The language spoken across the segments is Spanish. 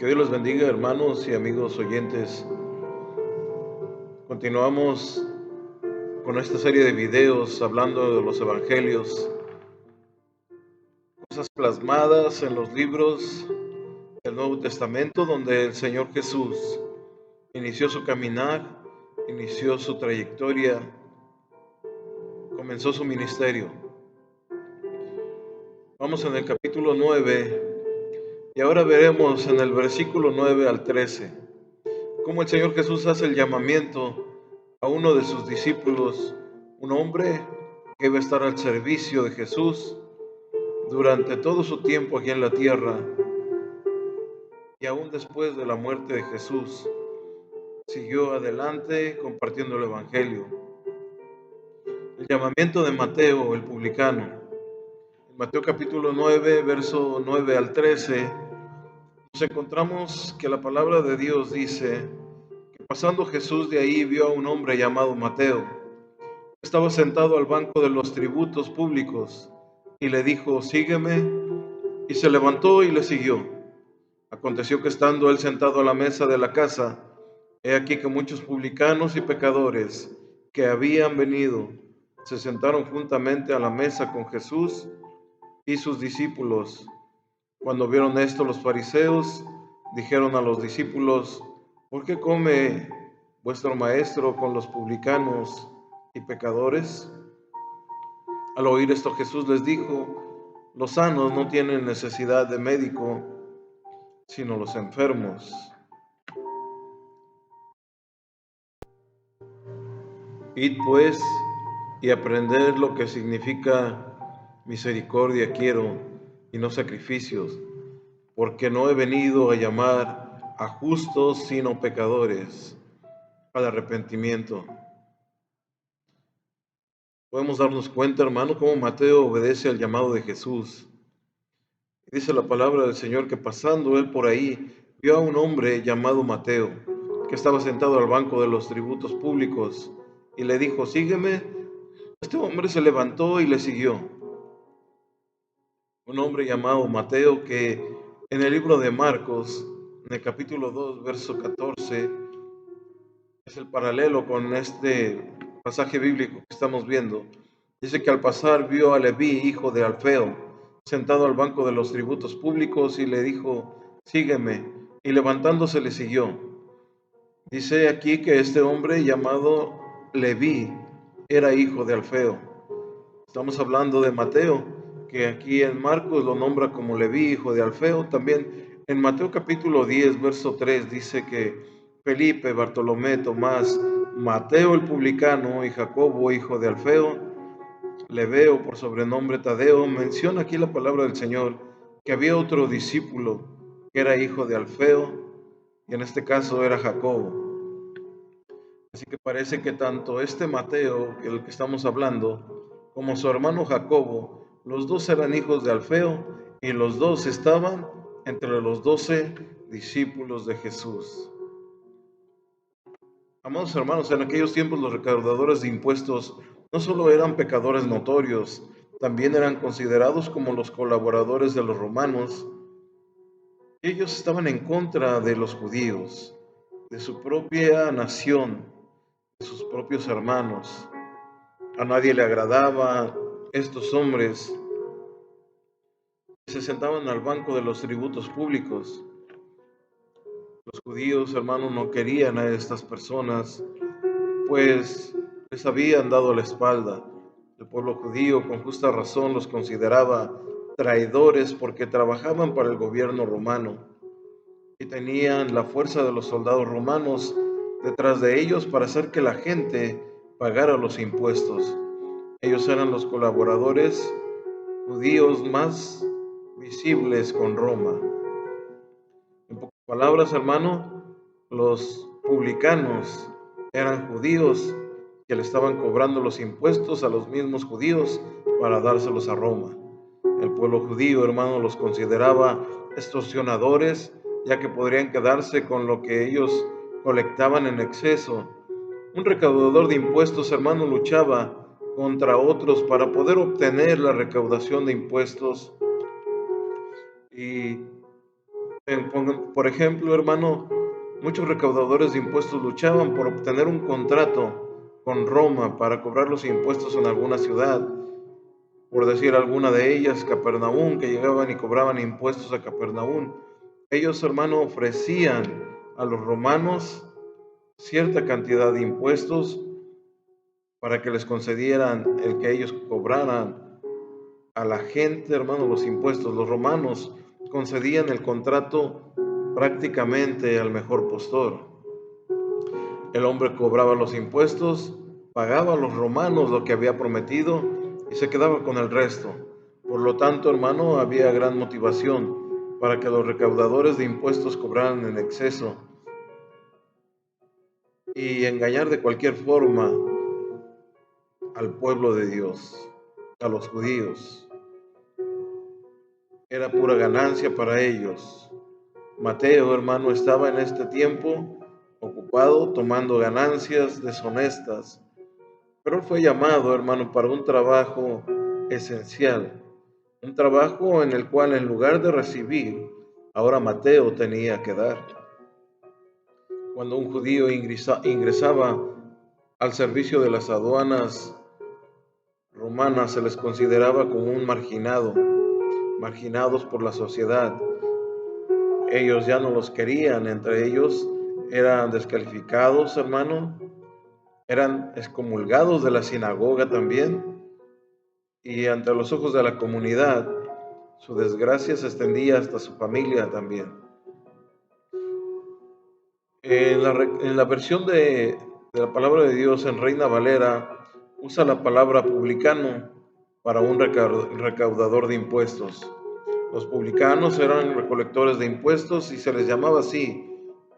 Que Dios los bendiga, hermanos y amigos oyentes. Continuamos con esta serie de videos hablando de los evangelios, cosas plasmadas en los libros del Nuevo Testamento, donde el Señor Jesús inició su caminar, inició su trayectoria, comenzó su ministerio. Vamos en el capítulo 9 y ahora veremos en el versículo 9 al 13 cómo el Señor Jesús hace el llamamiento a uno de sus discípulos, un hombre que iba a estar al servicio de Jesús durante todo su tiempo aquí en la tierra, y aún después de la muerte de Jesús siguió adelante compartiendo el evangelio. El llamamiento de Mateo, el publicano. En Mateo capítulo 9, verso 9 al 13, nos encontramos que la palabra de Dios dice que pasando Jesús de ahí vio a un hombre llamado Mateo. Estaba sentado al banco de los tributos públicos y le dijo: sígueme. Y se levantó y le siguió. Aconteció que estando él sentado a la mesa de la casa, he aquí que muchos publicanos y pecadores que habían venido se sentaron juntamente a la mesa con Jesús y sus discípulos. Cuando vieron esto, los fariseos dijeron a los discípulos: ¿por qué come vuestro maestro con los publicanos y pecadores? Al oír esto, Jesús les dijo: los sanos no tienen necesidad de médico, sino los enfermos. Id pues y aprended lo que significa misericordia quiero y no sacrificios, porque no he venido a llamar a justos sino pecadores al arrepentimiento. Podemos darnos cuenta, hermano, cómo Mateo obedece al llamado de Jesús. Dice la palabra del Señor que pasando él por ahí, vio a un hombre llamado Mateo, que estaba sentado al banco de los tributos públicos, y le dijo: sígueme. Este hombre se levantó y le siguió. Un hombre llamado Mateo que en el libro de Marcos, en el capítulo 2, verso 14, es el paralelo con este pasaje bíblico que estamos viendo. Dice que al pasar vio a Leví, hijo de Alfeo, sentado al banco de los tributos públicos, y le dijo: sígueme. Y levantándose le siguió. Dice aquí que este hombre llamado Leví era hijo de Alfeo. Estamos hablando de Mateo, que aquí en Marcos lo nombra como Leví, hijo de Alfeo. También en Mateo capítulo 10, verso 3, dice que Felipe, Bartolomé, Tomás, Mateo el publicano y Jacobo, hijo de Alfeo, Lebeo, por sobrenombre Tadeo. Menciona aquí la palabra del Señor que había otro discípulo que era hijo de Alfeo, y en este caso era Jacobo. Así que parece que tanto este Mateo, el que estamos hablando, como su hermano Jacobo, los dos eran hijos de Alfeo y los dos estaban entre los 12 discípulos de Jesús. Amados hermanos, en aquellos tiempos los recaudadores de impuestos no solo eran pecadores notorios, también eran considerados como los colaboradores de los romanos. Ellos estaban en contra de los judíos, de su propia nación, de sus propios hermanos. A nadie le agradaban estos hombres que se sentaban al banco de los tributos públicos. Los judíos, hermanos, no querían a estas personas, pues les habían dado la espalda. El pueblo judío, con justa razón, los consideraba traidores porque trabajaban para el gobierno romano y tenían la fuerza de los soldados romanos detrás de ellos para hacer que la gente pagara los impuestos. Ellos eran los colaboradores judíos más visibles con Roma. En pocas palabras, hermano, los publicanos eran judíos que le estaban cobrando los impuestos a los mismos judíos para dárselos a Roma. El pueblo judío, hermano, los consideraba extorsionadores, ya que podrían quedarse con lo que ellos colectaban en exceso. Un recaudador de impuestos, hermano, luchaba contra otros para poder obtener la recaudación de impuestos, y Por ejemplo, hermano, muchos recaudadores de impuestos luchaban por obtener un contrato con Roma para cobrar los impuestos en alguna ciudad, por decir alguna de ellas, Capernaum, que llegaban y cobraban impuestos a Capernaum. Ellos, hermano, ofrecían a los romanos cierta cantidad de impuestos para que les concedieran el que ellos cobraran a la gente, hermano, los impuestos. Los romanos concedían el contrato prácticamente al mejor postor. El hombre cobraba los impuestos, pagaba a los romanos lo que había prometido y se quedaba con el resto. Por lo tanto, hermano, había gran motivación para que los recaudadores de impuestos cobraran en exceso y engañar de cualquier forma al pueblo de Dios, a los judíos. Era pura ganancia para ellos. Mateo, hermano, estaba en este tiempo ocupado tomando ganancias deshonestas, pero él fue llamado, hermano, para un trabajo esencial, un trabajo en el cual en lugar de recibir, ahora Mateo tenía que dar. Cuando un judío ingresaba al servicio de las aduanas romanas, se les consideraba como un marginado, marginados por la sociedad. Ellos ya no los querían, entre ellos eran descalificados, hermano, eran excomulgados de la sinagoga también, y ante los ojos de la comunidad, su desgracia se extendía hasta su familia también. En la versión de la palabra de Dios en Reina Valera, usa la palabra publicano para un recaudador de impuestos. Los publicanos eran recolectores de impuestos y se les llamaba así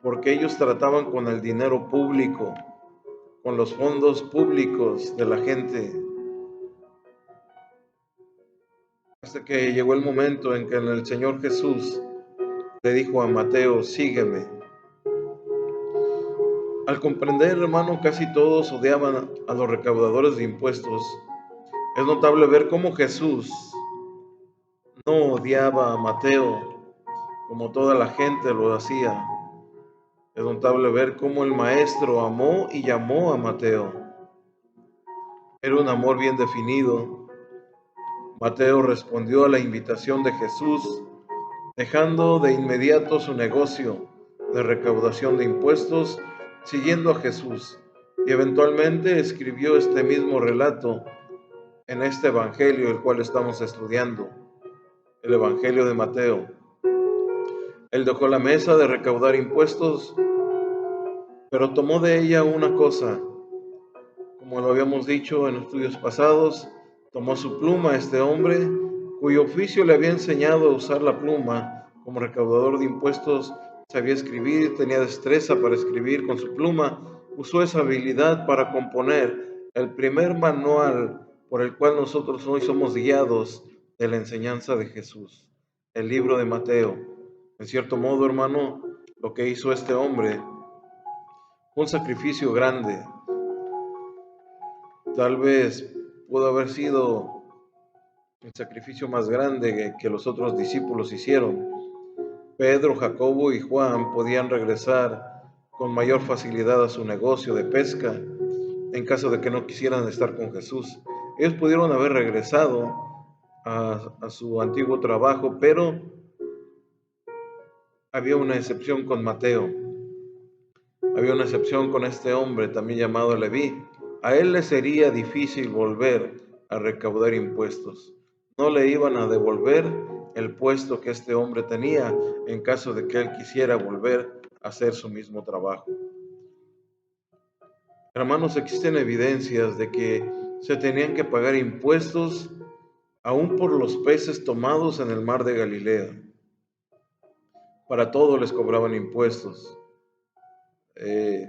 porque ellos trataban con el dinero público, con los fondos públicos de la gente, hasta que llegó el momento en que el Señor Jesús le dijo a Mateo, sígueme. Al comprender, hermano, casi todos odiaban a los recaudadores de impuestos. Es notable ver cómo Jesús no odiaba a Mateo como toda la gente lo hacía. Es notable ver cómo el maestro amó y llamó a Mateo. Era un amor bien definido. Mateo respondió a la invitación de Jesús, dejando de inmediato su negocio de recaudación de impuestos, siguiendo a Jesús, y eventualmente escribió este mismo relato en este evangelio, el cual estamos estudiando, el evangelio de Mateo. Él dejó la mesa de recaudar impuestos, pero tomó de ella una cosa. Como lo habíamos dicho en estudios pasados, tomó su pluma este hombre, cuyo oficio le había enseñado a usar la pluma. Como recaudador de impuestos, sabía escribir, tenía destreza para escribir con su pluma. Usó esa habilidad para componer el primer manual por el cual nosotros hoy somos guiados de la enseñanza de Jesús, el libro de Mateo. En cierto modo, hermano, lo que hizo este hombre fue un sacrificio grande. Tal vez pudo haber sido el sacrificio más grande que los otros discípulos hicieron. Pedro, Jacobo y Juan podían regresar con mayor facilidad a su negocio de pesca en caso de que no quisieran estar con Jesús. Ellos pudieron haber regresado a su antiguo trabajo, pero había una excepción con Mateo. Había una excepción con este hombre también llamado Leví. A él le sería difícil volver a recaudar impuestos. No le iban a devolver el puesto que este hombre tenía en caso de que él quisiera volver a hacer su mismo trabajo. Hermanos, existen evidencias de que se tenían que pagar impuestos aún por los peces tomados en el mar de Galilea. Para todo les cobraban impuestos. Eh,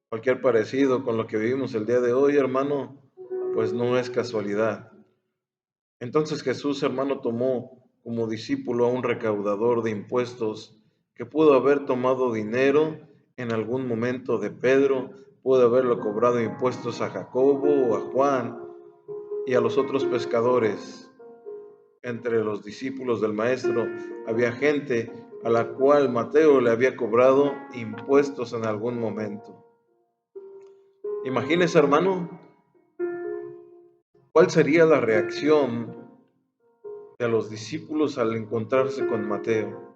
Cualquier parecido con lo que vivimos el día de hoy, hermano, pues no es casualidad. Entonces Jesús, hermano, tomó como discípulo a un recaudador de impuestos que pudo haber tomado dinero en algún momento de Pedro, pudo haberlo cobrado impuestos a Jacobo o a Juan y a los otros pescadores. Entre los discípulos del Maestro había gente a la cual Mateo le había cobrado impuestos en algún momento. Imagínese, hermano, cuál sería la reacción de los discípulos al encontrarse con Mateo,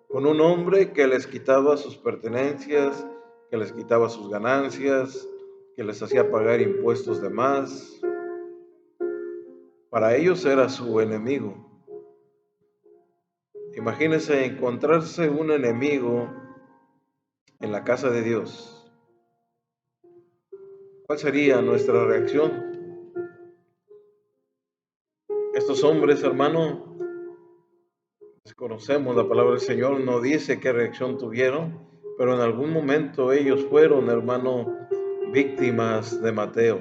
con un hombre que les quitaba sus pertenencias, que les quitaba sus ganancias, que les hacía pagar impuestos de más. Para ellos era su enemigo. Imagínense encontrarse un enemigo en la casa de Dios. ¿Cuál sería nuestra reacción? Estos hombres, hermano, desconocemos la palabra del Señor, no dice qué reacción tuvieron, pero en algún momento ellos fueron, hermano, víctimas de Mateo,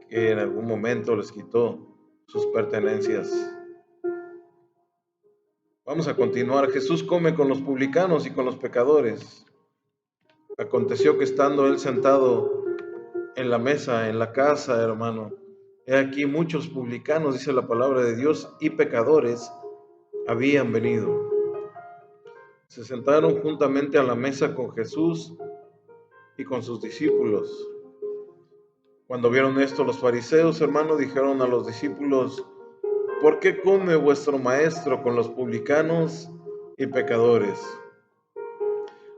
que en algún momento les quitó sus pertenencias. Vamos a continuar. Jesús come con los publicanos y con los pecadores. Aconteció que estando él sentado en la mesa, en la casa, hermano, he aquí muchos publicanos, dice la palabra de Dios, y pecadores habían venido. Se sentaron juntamente a la mesa con Jesús y con sus discípulos. Cuando vieron esto, los fariseos, hermano, dijeron a los discípulos: ¿por qué come vuestro maestro con los publicanos y pecadores?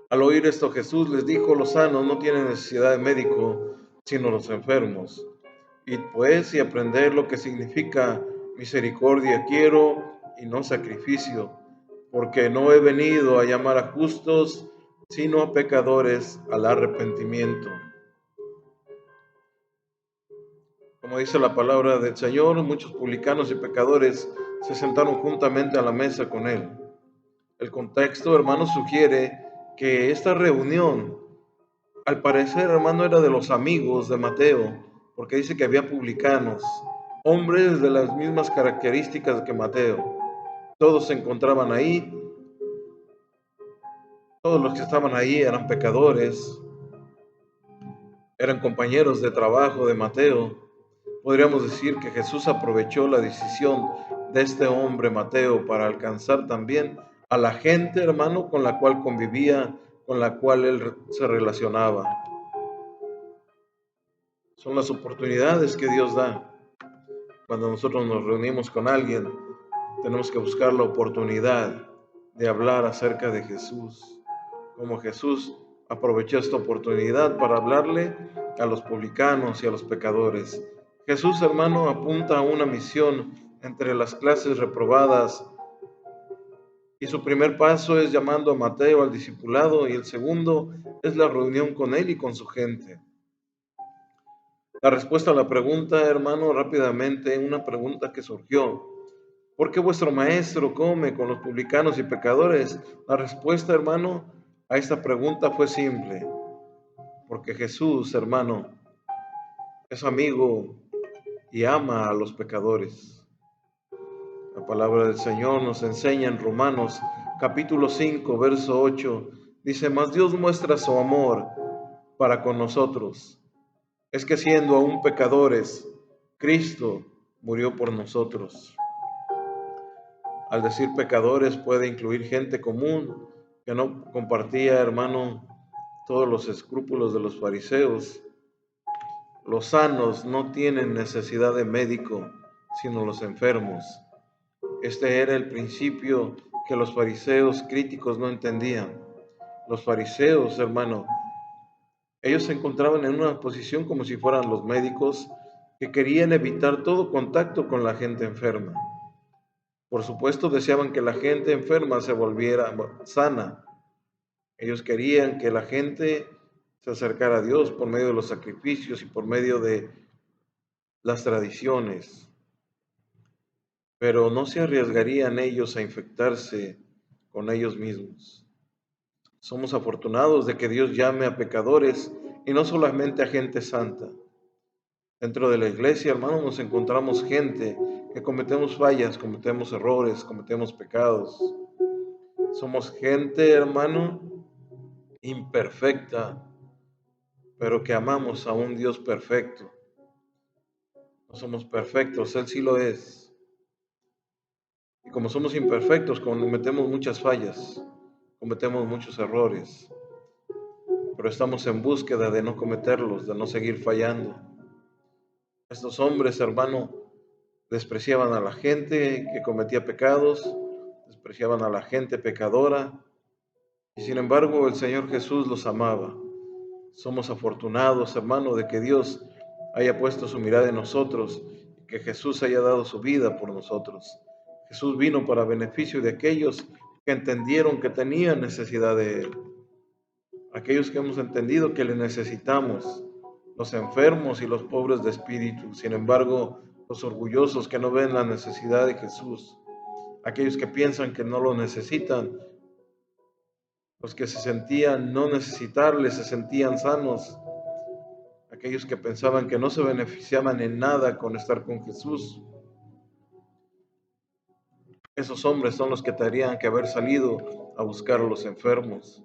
Al oír esto, Jesús les dijo: los sanos no tienen necesidad de médico, sino los enfermos. Id pues y aprended lo que significa misericordia quiero y no sacrificio, porque no he venido a llamar a justos, sino a pecadores al arrepentimiento. Como dice la palabra del Señor, muchos publicanos y pecadores se sentaron juntamente a la mesa con él. El contexto, hermano, sugiere que esta reunión, al parecer, hermano, era de los amigos de Mateo, porque dice que había publicanos, hombres de las mismas características que Mateo. Todos se encontraban ahí, todos los que estaban ahí eran pecadores, eran compañeros de trabajo de Mateo. Podríamos decir que Jesús aprovechó la decisión de este hombre Mateo para alcanzar también a la gente, hermano, con la cual convivía, con la cual él se relacionaba. Son las oportunidades que Dios da. Cuando nosotros nos reunimos con alguien, tenemos que buscar la oportunidad de hablar acerca de Jesús, como Jesús aprovechó esta oportunidad para hablarle a los publicanos y a los pecadores. Jesús, hermano, apunta a una misión entre las clases reprobadas, y su primer paso es llamando a Mateo al discipulado, y el segundo es la reunión con él y con su gente. La respuesta a la pregunta, hermano, rápidamente, una pregunta que surgió: ¿por qué vuestro maestro come con los publicanos y pecadores? La respuesta, hermano, a esta pregunta fue simple: porque Jesús, hermano, es amigo y ama a los pecadores. La palabra del Señor nos enseña en Romanos capítulo 5, verso 8, dice: mas Dios muestra su amor para con nosotros, es que siendo aún pecadores, Cristo murió por nosotros. Al decir pecadores puede incluir gente común que no compartía, hermano, todos los escrúpulos de los fariseos. Los sanos no tienen necesidad de médico, sino los enfermos. Este era el principio que los fariseos críticos no entendían. Los fariseos, hermano, ellos se encontraban en una posición como si fueran los médicos que querían evitar todo contacto con la gente enferma. Por supuesto, deseaban que la gente enferma se volviera sana. Ellos querían que la gente se acercara a Dios por medio de los sacrificios y por medio de las tradiciones, pero no se arriesgarían ellos a infectarse con ellos mismos. Somos afortunados de que Dios llame a pecadores y no solamente a gente santa. Dentro de la iglesia, hermanos, nos encontramos gente que cometemos fallas, cometemos errores, cometemos pecados. Somos gente, hermano, imperfecta, pero que amamos a un Dios perfecto. No somos perfectos, Él sí lo es. Y como somos imperfectos, cometemos muchas fallas, cometemos muchos errores, pero estamos en búsqueda de no cometerlos, de no seguir fallando. Estos hombres, hermano, despreciaban a la gente que cometía pecados, despreciaban a la gente pecadora, y sin embargo el Señor Jesús los amaba. Somos afortunados, hermano, de que Dios haya puesto su mirada en nosotros y que Jesús haya dado su vida por nosotros. Jesús vino para beneficio de aquellos que entendieron que tenían necesidad de Él, aquellos que hemos entendido que le necesitamos, los enfermos y los pobres de espíritu. Sin embargo, los orgullosos que no ven la necesidad de Jesús, aquellos que piensan que no lo necesitan, los que se sentían no necesitarle, se sentían sanos, aquellos que pensaban que no se beneficiaban en nada con estar con Jesús. Esos hombres son los que tendrían que haber salido a buscar a los enfermos,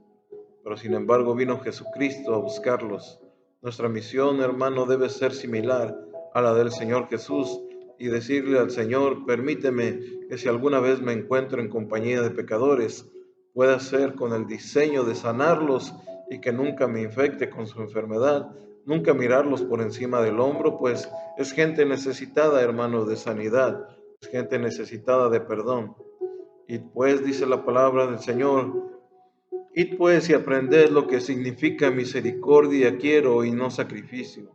pero sin embargo vino Jesucristo a buscarlos. Nuestra misión, hermano, debe ser similar a la del Señor Jesús y decirle al Señor: permíteme que si alguna vez me encuentro en compañía de pecadores, pueda ser con el diseño de sanarlos y que nunca me infecte con su enfermedad, nunca mirarlos por encima del hombro, pues es gente necesitada, hermano, de sanidad, es gente necesitada de perdón. Y pues dice la palabra del Señor: id pues y aprended lo que significa misericordia quiero y no sacrificio.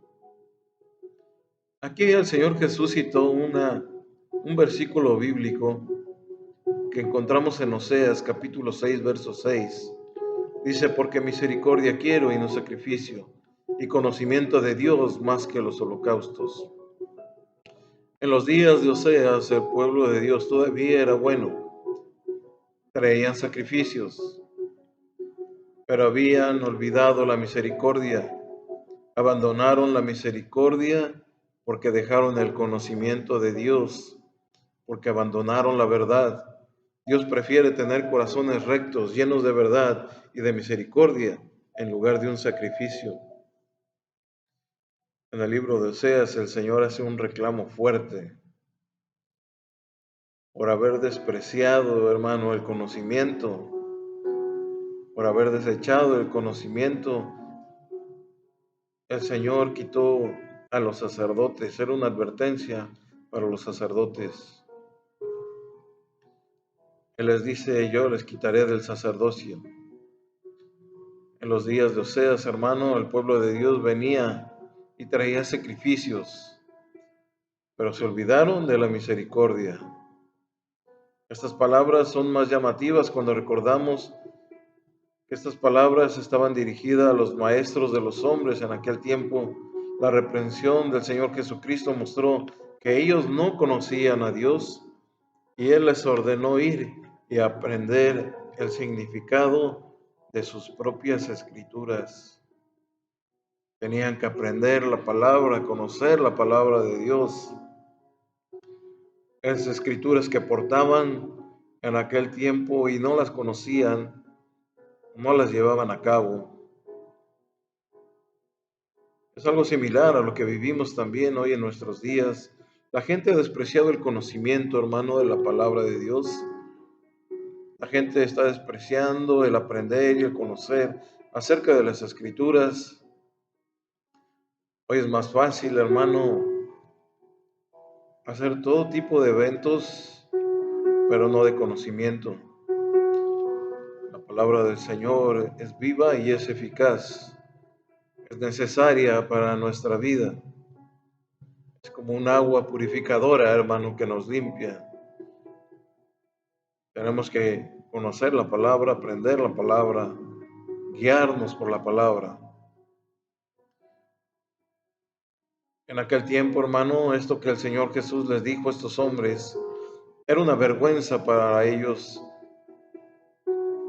Aquí el Señor Jesús citó un versículo bíblico que encontramos en Oseas capítulo 6, verso 6. Dice: porque misericordia quiero y no sacrificio, y conocimiento de Dios más que los holocaustos. En los días de Oseas, el pueblo de Dios todavía era bueno, traían sacrificios, pero habían olvidado la misericordia. Abandonaron la misericordia porque dejaron el conocimiento de Dios, porque abandonaron la verdad. Dios prefiere tener corazones rectos, llenos de verdad y de misericordia, en lugar de un sacrificio. En el libro de Oseas, el Señor hace un reclamo fuerte por haber despreciado, hermano, el conocimiento, por haber desechado el conocimiento. El Señor quitó a los sacerdotes, era una advertencia para los sacerdotes. Él les dice: yo les quitaré del sacerdocio. En los días de Oseas, hermano, el pueblo de Dios venía y traía sacrificios, pero se olvidaron de la misericordia. Estas palabras son más llamativas cuando recordamos que estas palabras estaban dirigidas a los maestros de los hombres en aquel tiempo. La reprensión del Señor Jesucristo mostró que ellos no conocían a Dios y Él les ordenó ir y aprender el significado de sus propias escrituras. Tenían que aprender la palabra, conocer la palabra de Dios. Esas escrituras que portaban en aquel tiempo y no las conocían, no las llevaban a cabo. Es algo similar a lo que vivimos también hoy en nuestros días. La gente ha despreciado el conocimiento, hermano, de la palabra de Dios. La gente está despreciando el aprender y el conocer acerca de las escrituras. Hoy es más fácil, hermano, hacer todo tipo de eventos, pero no de conocimiento. La palabra del Señor es viva y es eficaz. Es necesaria para nuestra vida. Es como un agua purificadora, hermano, que nos limpia. Tenemos que conocer la palabra, aprender la palabra, guiarnos por la palabra. En aquel tiempo, hermano, esto que el Señor Jesús les dijo a estos hombres era una vergüenza para ellos,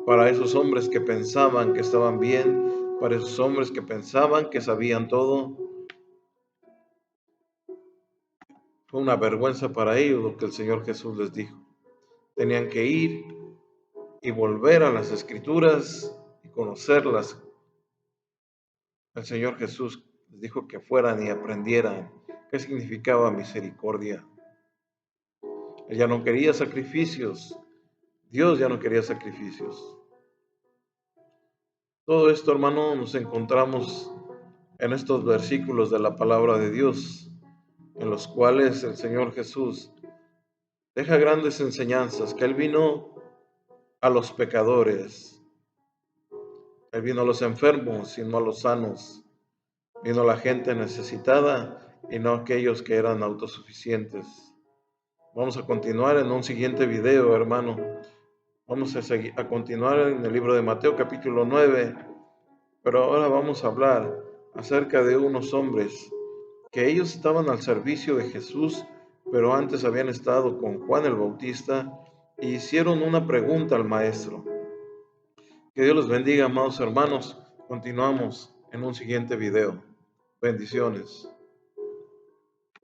para esos hombres que pensaban que estaban bien, para esos hombres que pensaban que sabían todo. Fue una vergüenza para ellos lo que el Señor Jesús les dijo. Tenían que ir y volver a las Escrituras y conocerlas. El Señor Jesús les dijo que fueran y aprendieran qué significaba misericordia. Él ya no quería sacrificios. Dios ya no quería sacrificios. Todo esto, hermano, nos encontramos en estos versículos de la palabra de Dios, en los cuales el Señor Jesús deja grandes enseñanzas, que Él vino a los pecadores, Él vino a los enfermos y no a los sanos, vino a la gente necesitada y no a aquellos que eran autosuficientes. Vamos a continuar en un siguiente video, hermano. Vamos a continuar en el libro de Mateo capítulo 9, pero ahora vamos a hablar acerca de unos hombres que ellos estaban al servicio de Jesús, pero antes habían estado con Juan el Bautista e hicieron una pregunta al maestro. Que Dios los bendiga, amados hermanos. Continuamos en un siguiente video. Bendiciones.